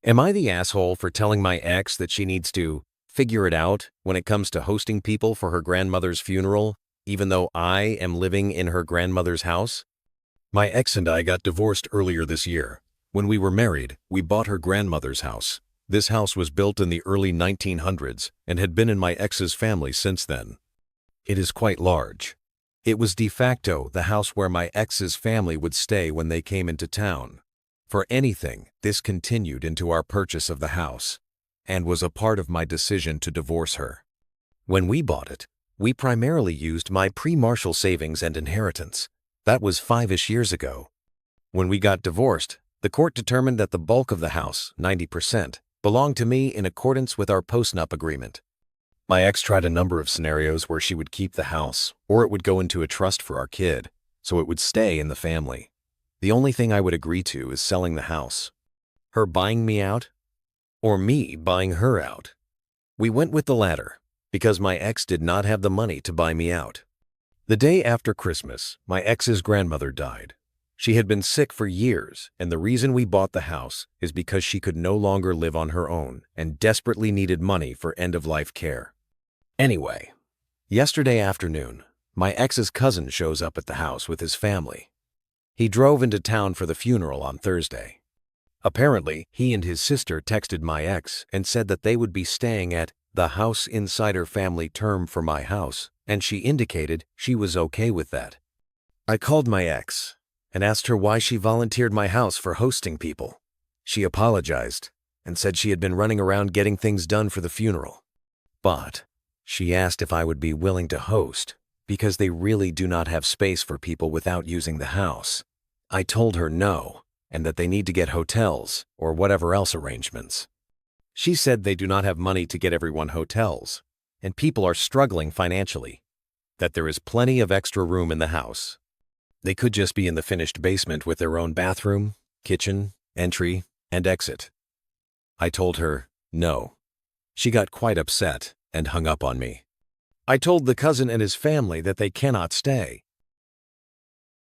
Am I the asshole for telling my ex that she needs to figure it out when it comes to hosting people for her grandmother's funeral, even though I am living in her grandmother's house? My ex and I got divorced earlier this year. When we were married, we bought her grandmother's house. This house was built in the early 1900s and had been in my ex's family since then. It is quite large. It was de facto the house where my ex's family would stay when they came into town. For anything, this continued into our purchase of the house, and was a part of my decision to divorce her. When we bought it, we primarily used my pre-Marshall savings and inheritance. That was 5-ish years ago. When we got divorced, the court determined that the bulk of the house, 90%, belonged to me in accordance with our postnup agreement. My ex tried a number of scenarios where she would keep the house, or it would go into a trust for our kid, so it would stay in the family. The only thing I would agree to is selling the house. Her buying me out, or me buying her out. We went with the latter, because my ex did not have the money to buy me out. The day after Christmas, my ex's grandmother died. She had been sick for years, and the reason we bought the house is because she could no longer live on her own and desperately needed money for end-of-life care. Anyway, yesterday afternoon, my ex's cousin shows up at the house with his family. He drove into town for the funeral on Thursday. Apparently, he and his sister texted my ex and said that they would be staying at the house inside her family term for my house, and she indicated she was okay with that. I called my ex and asked her why she volunteered my house for hosting people. She apologized and said she had been running around getting things done for the funeral. But she asked if I would be willing to host, because they really do not have space for people without using the house. I told her no, and that they need to get hotels or whatever else arrangements. She said they do not have money to get everyone hotels, and people are struggling financially, that there is plenty of extra room in the house. They could just be in the finished basement with their own bathroom, kitchen, entry, and exit. I told her no. She got quite upset and hung up on me. I told the cousin and his family that they cannot stay,